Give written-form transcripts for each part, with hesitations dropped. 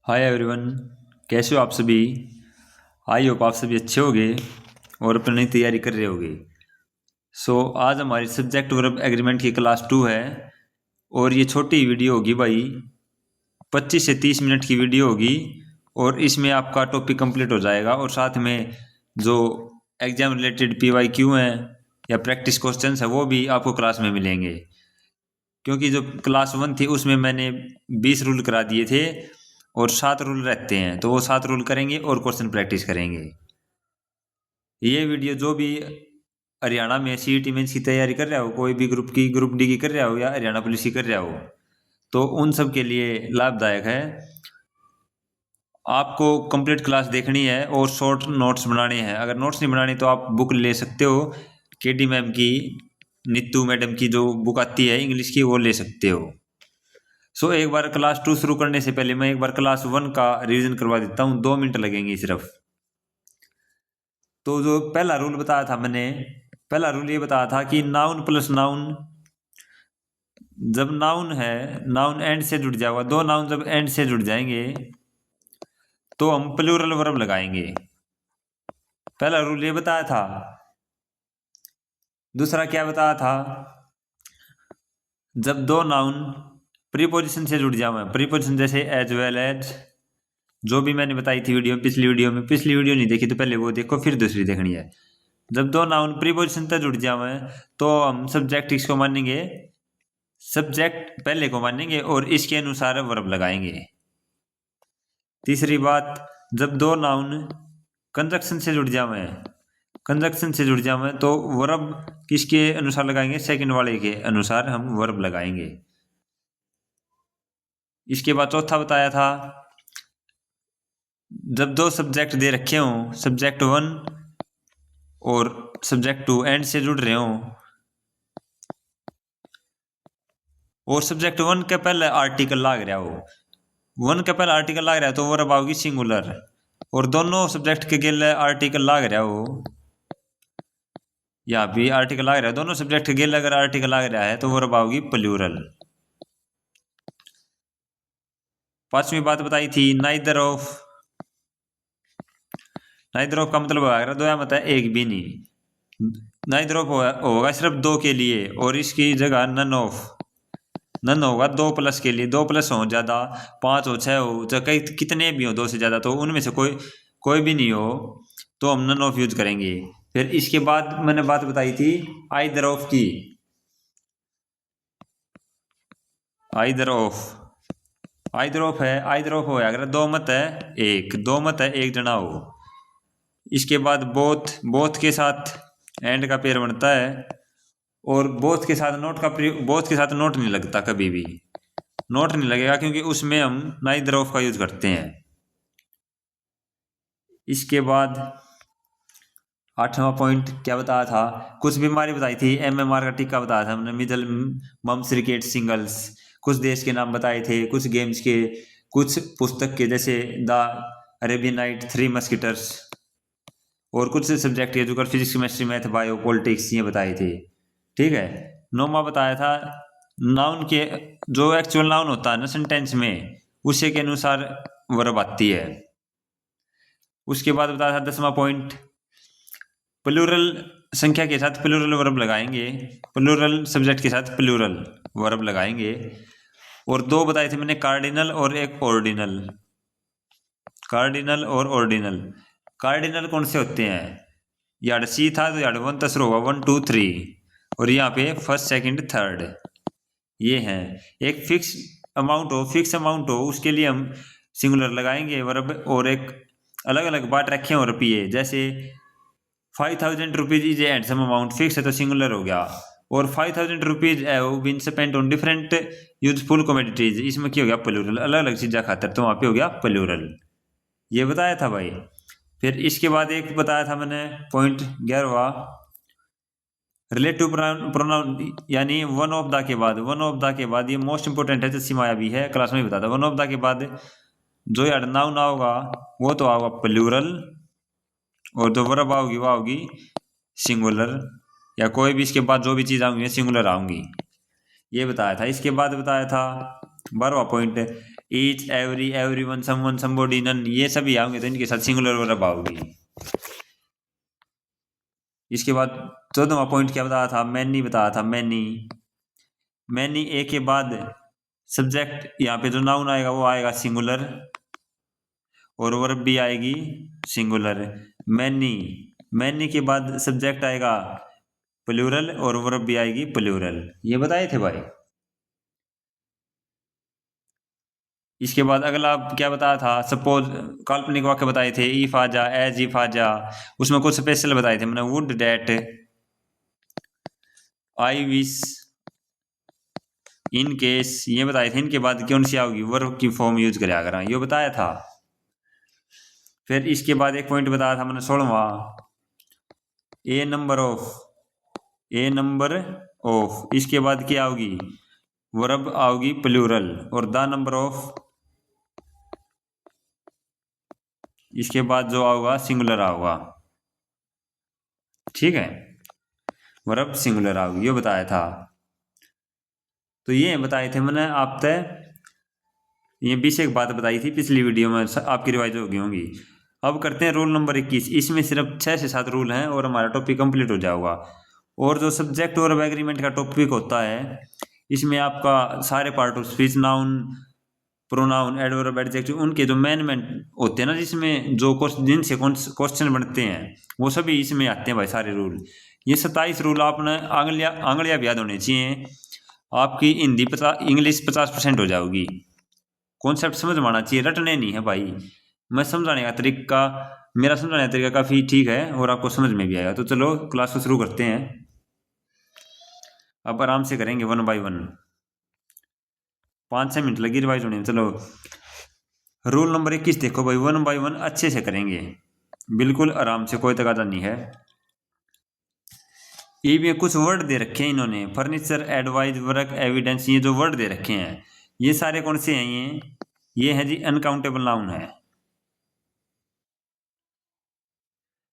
Hi everyone, कैसे हो आप सभी। आई होप आप सभी अच्छे होंगे और अपनी तैयारी कर रहे होंगे। आज हमारी सब्जेक्ट वर्ब एग्रीमेंट की क्लास 2 है और ये छोटी वीडियो होगी भाई, 25 से 30 मिनट की वीडियो होगी और इसमें आपका टॉपिक कंप्लीट हो जाएगा और साथ में जो एग्जाम रिलेटेड PYQ हैं या प्रैक्टिस क्वेश्चंस है वो भी आपको क्लास में मिलेंगे। क्योंकि जो क्लास 1 थी उसमें मैंने 20 रूल करा दिए थे और 7 रूल रहते हैं, तो वो 7 रूल करेंगे और क्वेश्चन प्रैक्टिस करेंगे। ये वीडियो जो भी हरियाणा में CET मेंस की तैयारी कर रहा हो, कोई भी ग्रुप की, ग्रुप डी की कर रहा हो या हरियाणा पुलिस की कर रहा हो, तो उन सब के लिए लाभदायक है। आपको कंप्लीट क्लास देखनी है और शॉर्ट नोट्स बनाने हैं। अगर नोट्स नहीं बनाने तो आप बुक ले सकते हो, KD मैम की, नीतू मैडम की जो बुक आती है इंग्लिश की, वो ले सकते हो। एक बार क्लास 2 शुरू करने से पहले मैं एक बार क्लास 1 का रिवीजन करवा देता हूँ, 2 मिनट लगेंगे सिर्फ। तो जो पहला रूल बताया था मैंने, पहला रूल ये बताया था कि नाउन प्लस नाउन, जब नाउन है, नाउन एंड से जुड़ जाएगा, दो नाउन जब एंड से जुड़ जाएंगे तो हम प्लूरल वर्ब लगाएंगे। पहला रूल ये बताया था। दूसरा क्या बताया था, जब दो नाउन प्रीपोजिशन से जुड़ जाए, प्रीपोजिशन जैसे एज वेल एज, जो भी मैंने बताई थी वीडियो, पिछली वीडियो नहीं देखी तो पहले वो देखो, फिर दूसरी देखनी है। जब दो नाउन प्रीपोजिशन तक जुड़ जाए तो हम सब्जेक्ट इसको मानेंगे, सब्जेक्ट पहले को मानेंगे और इसके अनुसार वर्ब लगाएंगे। तीसरी बात, जब दो नाउन कंजक्शन से जुड़ जाए, कंजक्शन से जुड़ जाए तो वर्ब किसके अनुसार लगाएंगे, सेकंड वाले के अनुसार हम वर्ब लगाएंगे। इसके बाद चौथा बताया था, जब दो सब्जेक्ट दे रखे हों, सब्जेक्ट 1 और सब्जेक्ट 2 एंड से जुड़ रहे हों और सब्जेक्ट 1 के पहले आर्टिकल लाग रहा हो, 1 के पहले आर्टिकल लाग रहा है तो वर्ब आओगी सिंगुलर, और दोनों सब्जेक्ट के गेले आर्टिकल लाग रहा हो, यहाँ भी आर्टिकल लाग रहा है, दोनों सब्जेक्ट के गेले अगर आर्टिकल लाग रहा है तो वर्ब आओगी प्लूरल। पांचवी बात बताई थी, नाइदर ऑफ, नाइदर ऑफ का मतलब होगा दो, या मतलब एक भी नहीं, नाइदर ऑफ होगा सिर्फ दो के लिए और इसकी जगह नन ऑफ, नन होगा 2 प्लस के लिए, 2 प्लस हो ज्यादा, 5 हो, 6 हो, चाहे कई कितने भी हो 2 से ज्यादा, तो उनमें से कोई भी नहीं हो तो हम नन ऑफ यूज करेंगे। फिर इसके बाद मैंने बात बताई थी आइदर ऑफ की, आइदर ऑफ, आइदर ऑफ है, आइदर ऑफ हो अगर दो मत है एक, दो मत है एक जना हो। इसके बाद बोथ, बोथ के साथ एंड का पेयर बनता है और बोथ के साथ नोट का, बोथ के साथ नोट नहीं लगता, कभी भी नोट नहीं लगेगा क्योंकि उसमें हम नाइदर ऑफ का यूज करते हैं। इसके बाद 8वां पॉइंट क्या बताया था, कुछ बीमारी बताई थी, MMR का टीका बताया था हमने, मिजल मम्स रिकेट सिंगल्स, कुछ देश के नाम बताए थे, कुछ गेम्स के, कुछ पुस्तक के जैसे द अरेबियन नाइट, 3 मस्किटर्स, और कुछ सब्जेक्ट के जो physics, chemistry, math, bio, politics ये बताए थे। ठीक है। 9वां बताया था, नाउन के जो एक्चुअल नाउन होता है ना सेंटेंस में, उसी के अनुसार वर्ब आती है। उसके बाद बताया था 10वां पॉइंट, प्लूरल संख्या के साथ प्लूरल वर्ब लगाएंगे, प्लूरल सब्जेक्ट के साथ प्लूरल वर्ब लगाएंगे। और 2 बताए थे मैंने, कार्डिनल और एक ऑर्डिनल, कार्डिनल और ऑर्डिनल। कार्डिनल कौन से होते हैं, यार्ड C था तो यार्ड 1 तक होगा 1 2 3, और यहाँ पे फर्स्ट सेकंड थर्ड, ये हैं। एक फिक्स अमाउंट हो, फिक्स अमाउंट हो, उसके लिए हम सिंगुलर लगाएंगे वर्ब, और एक अलग अलग बात रखे हो रुपये, जैसे 5000 rupees is and some amount, fix है तो सिंगुलर हो गया, और 5000 rupees been spent on different useful commodities, इसमें क्या हो गया प्लूरल, अलग अलग चीज़ा खातर, तो वहाँ पे हो गया प्लूरल। ये बताया था भाई। फिर इसके बाद एक बताया था मैंने पॉइंट 11वां, रिलेटिव प्रोनाउन, यानी वन ऑफ द के बाद, वन ऑफ द के बाद, ये मोस्ट इंपोर्टेंट है, जैसे माया भी है क्लास में भी बताता, वन ऑफ द के बाद जो यार नाउन आओगा वो तो आओगा प्लूरल, और जो वर्ब आओगी वो आओगी सिंगुलर, या कोई भी इसके बाद जो भी चीज़ आऊंगी सिंगुलर आऊंगी, ये बताया था। इसके बाद बताया था 12वां point, each, every, everyone, someone, somebody, none, ये सभी आएंगे तो इनके साथ सिंगुलर वर्ब आओगी। इसके बाद 14वां पॉइंट क्या बताया था, मैनी बताया था, मैनी। मैनी ए के बाद सब्जेक्ट यहाँ पे जो नाउन आएगा वो आएगा सिंगुलर, और वर्ब भी आएगी सिंगुलर। मैनी, मैनी के बाद सब्जेक्ट आएगा प्लूरल और वर्ब भी आएगी प्लूरल, ये बताए थे भाई। इसके बाद अगला क्या बताया था, सपोज काल्पनिक वाक्य बताए थे, इफ आ जा, एज इफ आ जा, उसमें कुछ स्पेशल बताए थे मैंने, would that, I wish, in case, ये बताए थे। इनके बाद कौन सी आओगी, वर्ब की फॉर्म यूज करा करा, ये बताया था। फिर इसके बाद एक पॉइंट बताया था मैंने 16वां, a number of, a number of, इसके बाद क्या होगी, वर्ब आओगी प्लूरल, और द नंबर ऑफ, इसके बाद जो आओगा सिंगुलर आओगा, ठीक है, वर्ब सिंगुलर आओगी, ये बताया था। तो ये बताए थे मैंने आप तय, ये 20 एक बात बताई थी पिछली वीडियो में, आपकी रिवाइज हो गई होंगी। अब करते हैं रूल नंबर 21, इसमें सिर्फ 6 से 7 रूल हैं और हमारा टॉपिक कंप्लीट हो जाएगा। और जो सब्जेक्ट और एग्रीमेंट का टॉपिक होता है, इसमें आपका सारे part of speech, noun, pronoun, adverb, adjective, उनके जो मेन होते हैं ना, जिसमें जो जिनसे क्वेश्चन बनते हैं, वो सभी इसमें आते हैं भाई सारे रूल। ये 27 रूल आपने आंगलियां भी याद होनी चाहिए, आपकी हिंदी इंग्लिश 50% हो जाएगी। कॉन्सेप्ट समझ में आना चाहिए, रटने नहीं है भाई। मैं समझाने का तरीका, मेरा समझाने का तरीका काफ़ी ठीक है और आपको समझ में भी आएगा। तो चलो क्लास को शुरू करते हैं, अब आराम से करेंगे 1 बाय 1, 5-6 मिनट लगी रिवाइज होने में। चलो रूल नंबर 21 देखो भाई, 1 बाय 1 अच्छे से करेंगे, बिल्कुल आराम से, कोई तकाजा नहीं है। ये भी कुछ वर्ड दे रखे हैं इन्होंने, फर्नीचर, एडवाइज, वर्क, एविडेंस, ये जो वर्ड दे रखे हैं ये सारे कौन से हैं, ये है जी अनकाउंटेबल नाउन है,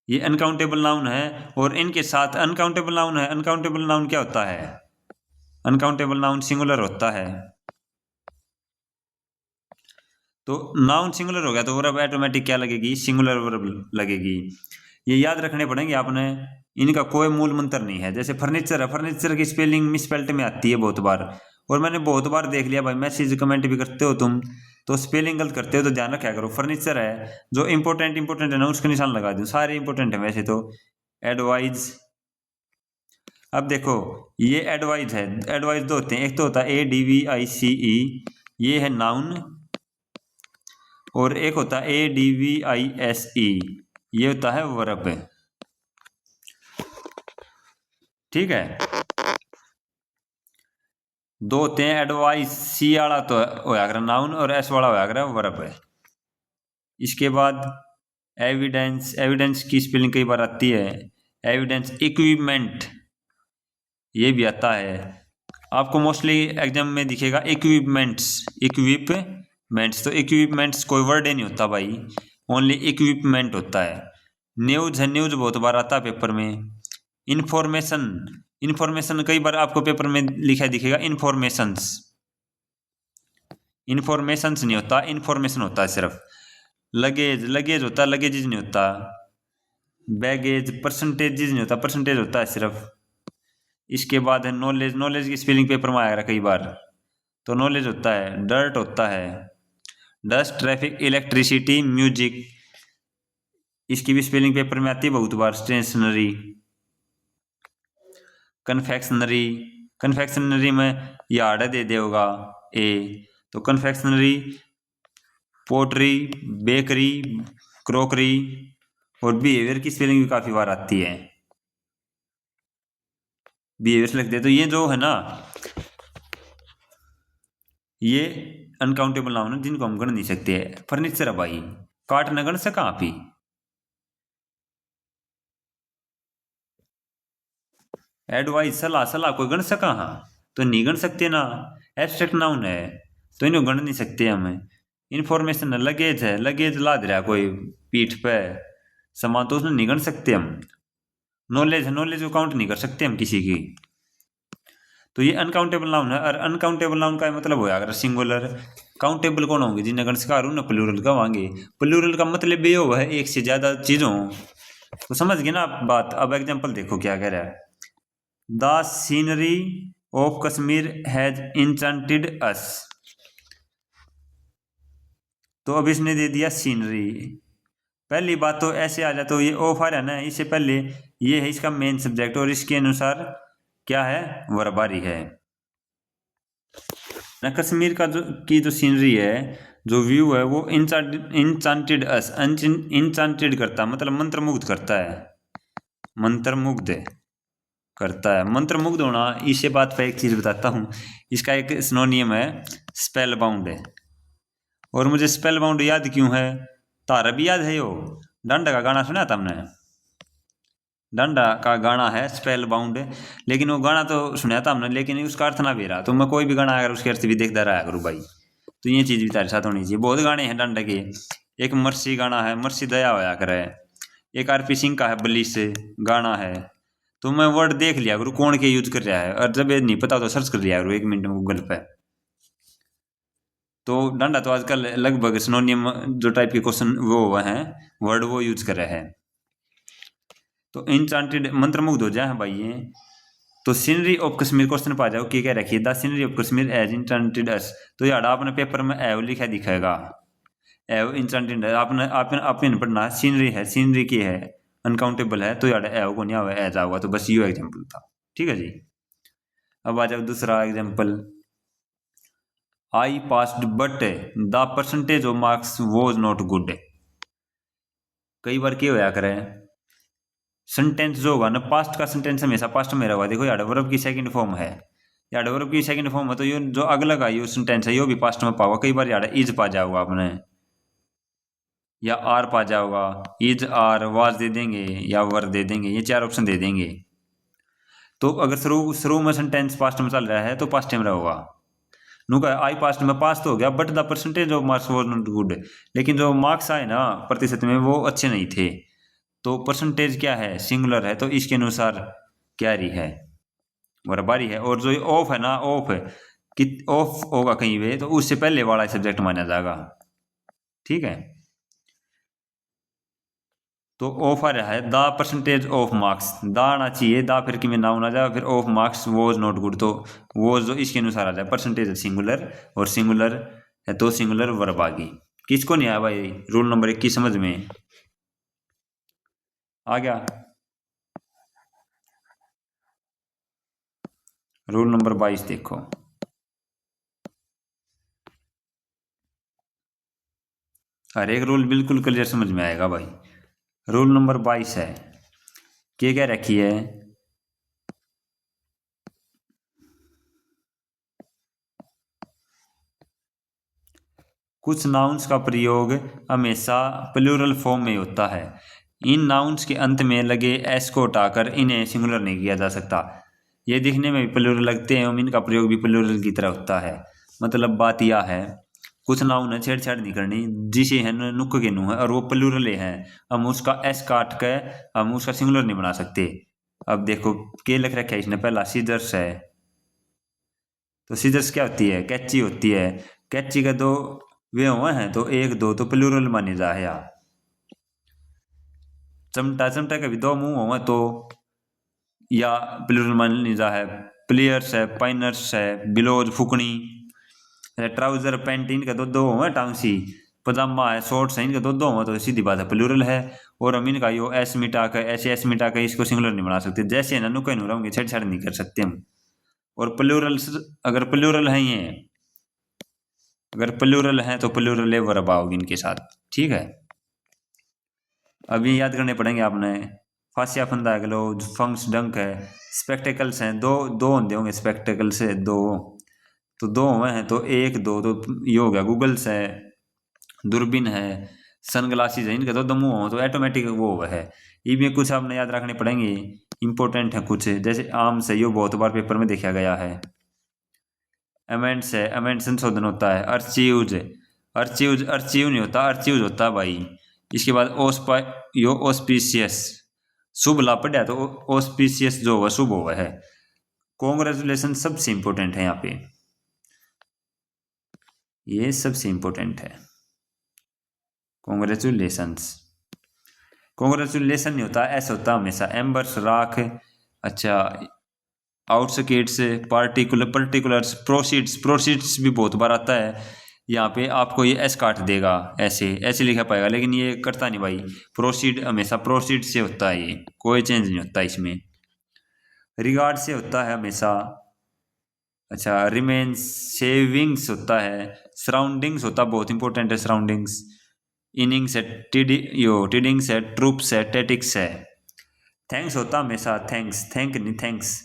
ये अनकाउंटेबल नाउन है। और इनके साथ अनकाउंटेबल नाउन है, अनकाउंटेबल नाउन क्या होता है, अनकाउंटेबल नाउन सिंगुलर होता है। तो नाउन सिंगुलर हो गया तो वर्ब ऑटोमेटिक क्या लगेगी, सिंगुलर वर्ब लगेगी। ये याद रखने पड़ेंगे आपने, इनका कोई मूल मंत्र नहीं है। जैसे फर्नीचर है, फर्नीचर की स्पेलिंग मिसस्पेल्ट में आती है बहुत बार, और मैंने बहुत बार देख लिया भाई, मैसेज कमेंट भी करते हो तुम तो स्पेलिंग गलत करते हो, तो ध्यान रखा करो। फर्नीचर है, जो इंपॉर्टेंट है ना उसका निशान लगा दूं, सारे इंपॉर्टेंट है वैसे तो। एडवाइज, अब देखो ये एडवाइज है, एडवाइज दो होते हैं, एक तो होता है ADVICE, ये है नाउन, और एक होता है ADVISE, ये होता है वर्ब, ठीक है। दो होते हैं, एडवाइस सी वाला तो होया कर नाउन और एस वाला होया कर वर्ब है। इसके बाद एविडेंस, एविडेंस की स्पेलिंग कई बार आती है, एविडेंस। इक्विपमेंट, ये भी आता है, आपको मोस्टली एग्जाम में दिखेगा इक्विपमेंट्स, इक्विपमेंट्स। तो इक्विपमेंट्स कोई वर्ड ही नहीं होता भाई, ओनली इक्विपमेंट होता है। न्यूज है, न्यूज बहुत बार आता है पेपर में। इंफॉर्मेशन, इंफॉर्मेशन कई बार आपको पेपर में लिखा दिखेगा इंफॉर्मेशंस, इंफॉर्मेशंस नहीं होता, इंफॉर्मेशन होता है सिर्फ। लगेज, लगेज होता है, लगेजेज नहीं होता। बैगेज, परसेंटेजेज नहीं होता, परसेंटेज होता है सिर्फ। इसके बाद है नॉलेज, नॉलेज की स्पेलिंग पेपर में आएगा कई बार, तो नॉलेज होता है। डर्ट होता है, डस्ट, ट्रैफिक, इलेक्ट्रिसिटी, म्यूजिक, इसकी भी स्पेलिंग पेपर में आती है बहुत बार। स्टेशनरी, कन्फेक्शनरी, कन्फेक्शनरी में यार्ड दे दे होगा ए, तो कन्फेक्शनरी। पोट्री, बेकरी, क्रोकरी, और बिहेवियर की स्पेलिंग भी काफ़ी बार आती है, बिहेवियर लिख दे। तो ये जो है ना, ये अनकाउंटेबल नाउन है जिनको हम गण नहीं सकते। फर्नीचर है भाई, काट न गण सका आप ही। एडवाइस, सलाह, सलाह कोई गण सका, हाँ तो नहीं गण सकते ना, एब्स्ट्रैक्ट नाउन है तो इन्हें गण नहीं सकते हमें। इंफॉर्मेशन है, लगेज है, लगेज लाद रहा कोई पीठ पे सामान, तो उसमें नहीं गण सकते हम। नॉलेज है, नॉलेज को काउंट नहीं कर सकते हम किसी की। तो ये अनकाउंटेबल नाउन है, और अनकाउंटेबल नाउन का मतलब होया अगर सिंगुलर। काउंटेबल कौन होंगे, जिन्हें गणस्कार ना प्लूरल कहेंगे। प्लूरल का मतलब ये हुआ है एक से ज्यादा चीजों। तो समझ गए ना आप बात। अब एग्जांपल देखो क्या कह रहा है। The scenery of Kashmir has enchanted us. तो अब इसने दे दिया सीनरी। पहली बात तो ऐसे आ जाए तो ये ऑफ आ रहा है ना, इससे पहले ये है इसका मेन सब्जेक्ट, और इसके अनुसार क्या है, वर्बारी है ना। कश्मीर का जो सीनरी है, जो व्यू है, वो इंचांटेड अस, इंचांटेड करता मतलब मंत्रमुग्ध करता है, मंत्रमुग्ध करता है। मंत्रमुग्ध होना, इसे बात पे एक चीज बताता हूँ, इसका एक सिनोनियम है स्पेल बाउंड है। और मुझे स्पेल बाउंड याद क्यों है, तारा भी याद है। यो डंडा का गाना सुना था हमने, डंडा का गाना है स्पेल बाउंड, लेकिन वो गाना तो सुना था हमने, लेकिन उसका अर्थ ना भी रहा। तो मैं कोई भी गाना अगर उसके अर्थ भी देखता रहा करूँ भाई, तो ये चीज़ भी तारे साथ होनी चाहिए। बहुत गाने हैं डंडा के, एक मर्सी गाना है, मर्सी दया होया करे। एक आरपी सिंह का है बलिस गाना है। तो मैं वर्ड देख लिया करूँ कौन के यूज कर रहा है, और जब ये नहीं पता तो सर्च कर लिया करूँ 1 मिनट में गूगल पे। तो डंडा तो आजकल लगभग सिनोनियम जो टाइप के क्वेश्चन वो हैं वर्ड वो यूज कर रहे हैं। तो इंचांटेड मंत्रमुग्ध हो जाए भाई ये। तो सीनरी ऑफ कश्मीर क्वेश्चन पा जाओ, क्या रखिए, the scenery of Kashmir as enchanted us. तो यार आपने पेपर में एव लिखा दिखाएगा, एव इंचांटेड है। आपने आपने पढ़ना सीनरी है, सीनरी की है, अनकाउंटेबल है, तो यार एव को नहीं आवा एज आऊगा। तो बस ये एग्जाम्पल था, ठीक है जी। अब आ जाओ दूसरा example. I passed but the percentage of marks was not good. कई बार क्या होया करे, सेंटेंस जो होगा ना, पास्ट का सेंटेंस हमेशा पास्ट में रहेगा। देखो यार वर्ब की सेकंड फॉर्म है, यार वर्ब की सेकंड फॉर्म है, तो ये जो अगला का ये सेंटेंस है ये भी पास्ट में पाओगे। कई बार यार इज पा जाओगा आपने, या आर पा जाओगा, इज आर वाज दे देंगे या वर दे देंगे, ये 4 ऑप्शन दे देंगे। तो अगर शुरू में सेंटेंस पास्ट में चल रहा है तो पास्ट में रहेगा। नुका आई पास्ट में पास तो हो गया, but the percentage of marks was not good. लेकिन जो मार्क्स आए ना प्रतिशत में वो अच्छे नहीं थे। तो परसेंटेज क्या है, सिंगुलर है, तो इसके अनुसार क्या रही है, बराबरी है। और जो ऑफ है ना, ऑफ है कि ऑफ होगा कहीं पे, तो उससे पहले वाला सब्जेक्ट माना जाएगा, ठीक है। तो ऑफ आ रहा है the percentage of marks, the आना चाहिए, द फिर कि में नाउन आ जाए, फिर of marks was not good. तो वॉज जो इसके अनुसार आ जाए, परसेंटेज सिंगुलर, और सिंगुलर है तो सिंगुलर वर्ब आ गई। किसको नहीं आया भाई, रूल नंबर 21 समझ में आ गया। रूल नंबर 22 देखो। हर एक रूल बिल्कुल क्लियर समझ में आएगा भाई। रूल नंबर 22 है, क्या रखी है, कुछ नाउन्स का प्रयोग हमेशा प्लूरल फॉर्म में होता है। इन नाउन्स के अंत में लगे एस को हटाकर इन्हें सिंगुलर नहीं किया जा सकता। ये दिखने में भी प्लूरल लगते हैं और इनका प्रयोग भी प्लूरल की तरह होता है। मतलब बात यह है, कुछ नाउन है छेड़छाड़ नहीं करनी, जिसे है नुक के नु है और वो प्लूरल है, हम उसका एस काट के हम उसका सिंगुलर नहीं बना सकते। अब देखो के लिख रखा है इसने, पहला सीजर्स है, तो सीजर्स क्या होती है, कैची होती है। कैची का दो वे हुए हैं तो एक दो तो प्लूरल माने जा है। चमटा, चमटा के भी 2 मुंह हुए तो या प्लूरल माने जा है। प्लेयर्स है, पाइनर्स है, बिलोज फुकनी, ट्राउजर पैंट इनका 2 हुए टांगसी, पजामा है, शॉर्ट्स है, इनका 2 हुए तो सीधी बात है प्लूरल है। और हम इनका यो एस मिटा कर ऐसे एस मिटा कर इसको सिंगुलर नहीं बना सकते। जैसे ना नुके नु रहेंगे, छेड़छाड़ नहीं कर सकते हम। और प्लूरल अगर प्लूरल है ये, अगर प्लूरल है तो प्लूरल वर्ब आओगी इनके साथ, ठीक है। अब ये याद करने पड़ेंगे आपने। फासिया फंदा गलो, फंक्स डंक है, स्पेक्टेकल्स हैं, दो होंगे स्पेक्टेकल्स है 2, तो 2 हुए हैं तो 1 2 तो ये हो गया। गूगल्स है, दूरबीन है, सनग्लासेस है, इनके 2 मुंह हो तो ऑटोमेटिक वो है। ये भी कुछ आपने याद रखने पड़ेंगे, इंपॉर्टेंट है कुछ। जैसे आम से ये बहुत बार पेपर में देखा गया है। अमेंड्स है, अमेंड संशोधन होता है। अर्चीव्स, अर्चीव नहीं होता, अर्चीव्स होता है भाई। इसके बाद ऑस्पिशियस, शुभ लाभ पढ़ा तो ऑस्पिशियस जो हुआ शुभ हुआ है। कॉन्ग्रेचुलेशन सबसे इंपॉर्टेंट है यहाँ पे, ये सबसे इंपॉर्टेंट है। कॉन्ग्रेचुलेशंस, कॉन्ग्रेचुलेशन नहीं होता, ऐसा होता हमेशा एम्बर्स राख, अच्छा आउटस्केट्स, पर्टिकुलर्स, प्रोसीड्स भी बहुत बार आता है। यहाँ पे आपको ये एस काट देगा, ऐसे ऐसे लिखा पाएगा, लेकिन ये करता नहीं भाई। प्रोसीड हमेशा प्रोसीड से होता है, ये कोई चेंज नहीं होता इसमें। रिगार्ड से होता है हमेशा, अच्छा रिमेन्स, सेविंग्स होता है, सराउंडिंग्स होता, बहुत इंपॉर्टेंट है सराउंडिंग्स। इनिंग्स है, टीडिंग्स है, ट्रूप्स है, टेटिक्स है। थैंक्स होता हमेशा, थैंक्स, थैंक नहीं थैंक्स,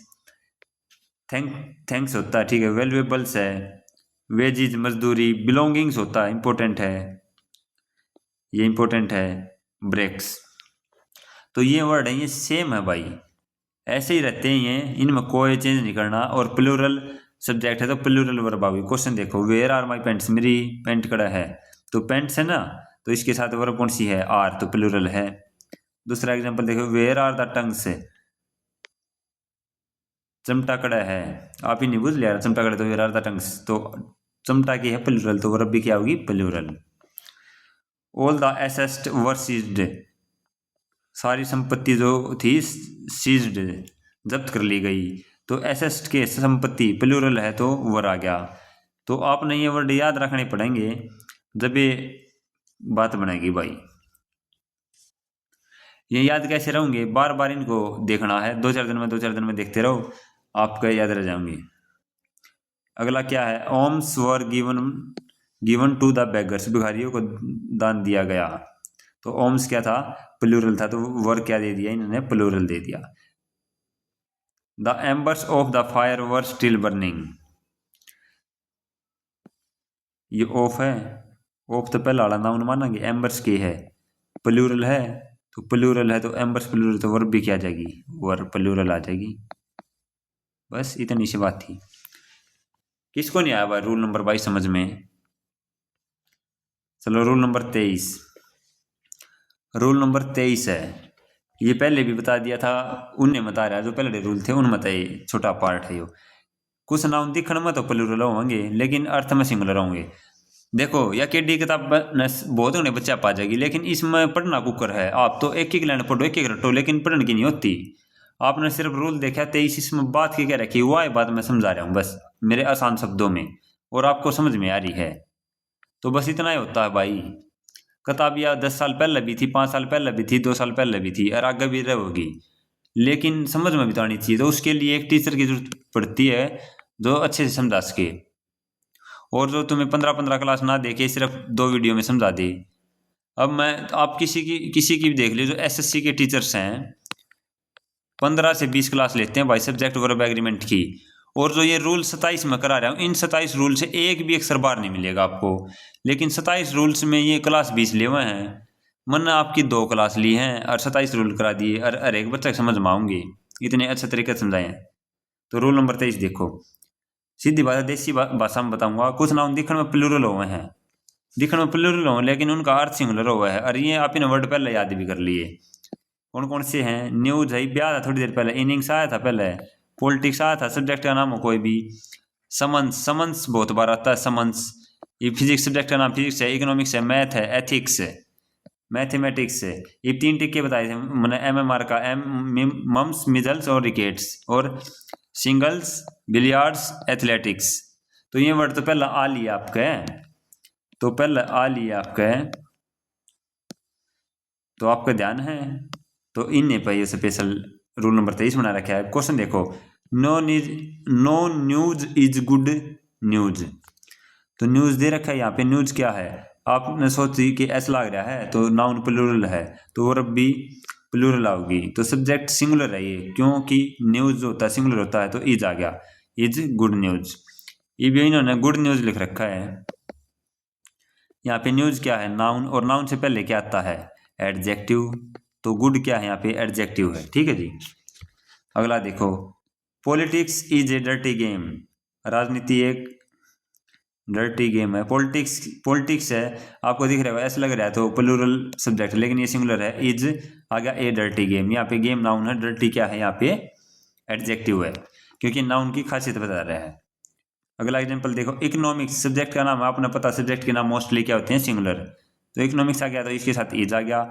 थैंक्स होता है, ठीक है। वैल्यूएबल्स है, वेजीज मजदूरी, बिलोंगिंग्स होता है, इंपॉर्टेंट है, ये इंपॉर्टेंट है। ब्रेक्स, तो ये वर्ड है, ये सेम है भाई, ऐसे ही रहते हैं ये, इनमें कोई चेंज नहीं करना। और प्लूरल सब्जेक्ट है तो प्लूरल वर्ब आएगी। क्वेश्चन देखो, वेयर आर माई पेंट्स, मेरी पेंट कड़ा है, तो पेंट्स है ना, तो इसके साथ वर्ब कौन सी है, आर, तो प्लूरल है। दूसरा एग्जांपल देखो, वेयर आर द टंग्स, चमटा कड़ा है, आप ही नहीं बुझ लिया चमटा कड़ा, तो वेयर आर द टंग्स, तो चमटा की है प्लूरल, तो वर्ब भी क्या होगी, plural. All the assets were seized, सारी संपत्ति जो थी सीज्ड, जब्त कर ली गई, तो एसेस्ट के संपत्ति प्लूरल है तो वर आ गया। तो आपने ये वर्ड याद रखने पड़ेंगे जब ये बात बनेगी भाई। ये याद कैसे रहोगे, बार बार इनको देखना है, 2-4 दिन में देखते रहो, आपका याद रह जाएंगे। अगला क्या है, alms were given to the beggars, भिखारियों को दान दिया गया, तो ओम्स क्या था, प्लूरल था, तो वर क्या दे दिया इन्होंने, प्लूरल दे दिया। The एम्बर्स of the fire were still burning, ये ऑफ है, ऑफ तो पहला वाला नाउन मानेंगे, एम्बर्स के है, प्लूरल है, तो प्लूरल है तो एम्बर्स प्लूरल, तो वर्ब भी क्या आ जाएगी, वर प्लूरल आ जाएगी। बस इतनी सी बात थी। किसको नहीं आया भाई रूल नंबर 22 समझ में? चलो रूल नंबर 23, रूल नंबर 23 है, ये पहले भी बता दिया था, उन्हें बता रहा है, जो पहले रूल थे उनमें बताए, छोटा पार्ट है यो। कुछ नाउन दिखने में तो प्लूरल होंगे, लेकिन अर्थ में सिंगुलर होंगे। देखो या केडी किताब बहुत होने बच्चा पा जाएगी, लेकिन इसमें पढ़ना कुकर है, आप तो एक एक लाइन पढ़ो, एक एक रटो, लेकिन पढ़ने की नहीं होती। आपने सिर्फ रूल देखा 23, इसमें बात की क्या रखी हुआ है, बात मैं समझा रहा हूँ बस मेरे आसान शब्दों में, और आपको समझ में आ रही है, तो बस इतना ही होता है भाई। किताबियाँ 10 साल पहले भी थी, 5 साल पहले भी थी, 2 साल पहले भी थी, और आगे भी रहेगी, लेकिन समझ में भी तो आनी चाहिए। तो उसके लिए एक टीचर की जरूरत पड़ती है जो अच्छे से समझा सके, और जो तुम्हें 15 क्लास ना देखे, सिर्फ 2 वीडियो में समझा दे। अब मैं आप किसी की भी देख लीजिए, जो एसएससी के टीचर्स हैं 15 से 20 क्लास लेते हैं भाई सब्जेक्ट वर्ब एग्रीमेंट की, और जो ये रूल 27 में करा रहा हूँ, इन 27 रूल से एक भी अक्षर बार नहीं मिलेगा आपको, लेकिन 27 रूल्स में ये क्लास 20 ले हुए हैं, मन आपकी 2 क्लास ली हैं और 27 रूल करा दिए, और हर एक बच्चा समझ में आऊंगी, इतने अच्छे तरीके से समझाए। तो रूल नंबर 23 देखो, सीधी बात है, देसी भाषा में बताऊंगा, कुछ नाउन दिखने में प्लूरल हुए हैं, दिखने में प्लूरल हो, लेकिन उनका अर्थ सिंगुलर हुआ है, और ये आप इन वर्ड पहले याद भी कर लिए। कौन कौन से हैं, न्यूज है, ब्याह था थोड़ी देर पहले, इनिंग्स आया था पहले, पॉलिटिक्स आया था, सब्जेक्ट का नाम हो कोई भी, समन्स बहुत बार आता है, समन्स। ये फिजिक्स सब्जेक्ट का नाम फिजिक्स है, इकोनॉमिक्स है, मैथ है, एथिक्स है, मैथमेटिक्स है। ये 3 टिक्के बताए थे मैंने, MMR का, मम्स, मिजल्स और रिकेट्स, और सिंगल्स, बिलियर्ड्स, एथलेटिक्स। तो ये वर्ड तो पहला आ लिया आपका, तो पहला आ लिया आपका, तो आपका ध्यान है, तो इन्हें पर ये स्पेशल रूल नंबर 23 बना रखा है। क्वेश्चन देखो, no news is good news, तो न्यूज दे रखा है यहाँ पे, न्यूज क्या है, आपने सोची कि ऐसा लग रहा है, तो नाउन प्लूरल है, तो वर्ब भी प्लूरल आओगी, तो सब्जेक्ट सिंगुलर है ये, क्योंकि न्यूज जो होता है सिंगुलर होता है, तो इज आ गया, इज गुड न्यूज। ये भी इन्होंने गुड न्यूज लिख रखा है यहाँ पे। न्यूज क्या है, नाउन, और नाउन से पहले क्या आता है, एडजेक्टिव, तो गुड क्या है यहाँ पे, एडजेक्टिव है, ठीक है जी। अगला देखो, politics is a dirty game, राजनीति एक डर्टी गेम है। पॉलिटिक्स है, आपको दिख रहा है ऐसा लग रहा है, तो प्लूरल सब्जेक्ट, लेकिन ये सिंगुलर है, इज आ गया, ए डर्टी गेम, यहाँ पे गेम नाउन है, डर्टी क्या है यहाँ पे, एडजेक्टिव है। क्योंकि नाउन की खासियत बता रहा है। अगला एग्जांपल देखो, इकोनॉमिक्स सब्जेक्ट का नाम है, आपने पता सब्जेक्ट के नाम मोस्टली क्या होते हैं, सिंगुलर। तो इकोनॉमिक्स आ गया तो इसके साथ इज आ गया।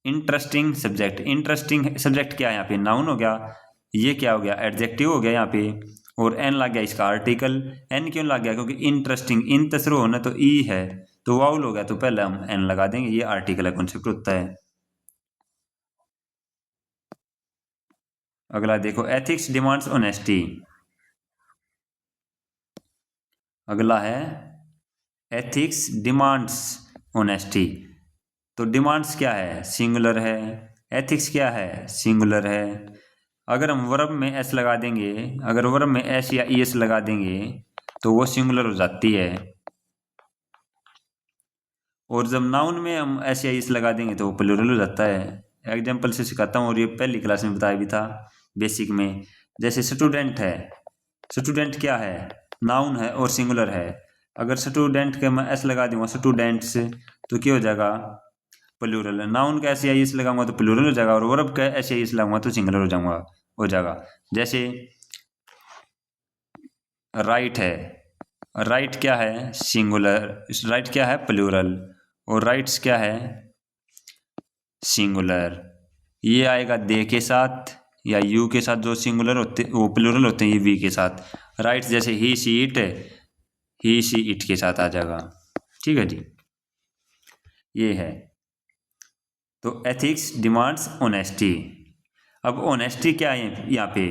इंटरेस्टिंग सब्जेक्ट, इंटरेस्टिंग सब्जेक्ट क्या है यहाँ पे, नाउन हो गया। ये क्या हो गया, एडजेक्टिव हो गया यहाँ पे। और एन लग गया इसका आर्टिकल। एन क्यों लग गया, क्योंकि इंटरेस्टिंग इन तसरो होना तो ई है, तो वाउल हो गया, तो पहले हम एन लगा देंगे, ये आर्टिकल है, कॉन्सेप्ट होता है। अगला देखो, एथिक्स डिमांड्स ऑनेस्टी। अगला है एथिक्स डिमांड्स ऑनेस्टी। तो डिमांड्स क्या है, सिंगुलर है। एथिक्स क्या है, सिंगुलर है। अगर हम वर्ब में एस लगा देंगे, अगर वर्ब में एस या ई एस लगा देंगे तो वो सिंगुलर हो जाती है। और जब नाउन में हम एस या इस लगा देंगे तो वो प्लूरल हो जाता है। एग्जाम्पल से सिखाता हूँ, और ये पहली क्लास में बताया भी था बेसिक में। जैसे स्टूडेंट है, स्टूडेंट क्या है, नाउन है और सिंगुलर है। अगर स्टूडेंट के मैं एस लगा दूंगा स्टूडेंट्स, तो क्या हो जाएगा, प्लूरल। नाउन का एस या इस लगाऊंगा तो प्लूरल हो जाएगा, और वर्ब का एस या इस लगाऊंगा तो सिंगुलर हो जाएगा। जैसे राइट है, राइट क्या है, सिंगुलर। राइट क्या है, प्लूरल। और राइट्स क्या है, सिंगुलर। ये आएगा दे के साथ या यू के साथ, जो सिंगुलर होते वो प्लूरल होते हैं, ये वी के साथ। राइट्स जैसे ही see it, he see it के साथ आ जाएगा। ठीक है जी, ये है। तो एथिक्स डिमांड्स ऑनेस्टी। अब ऑनेस्टी क्या है यहाँ पे,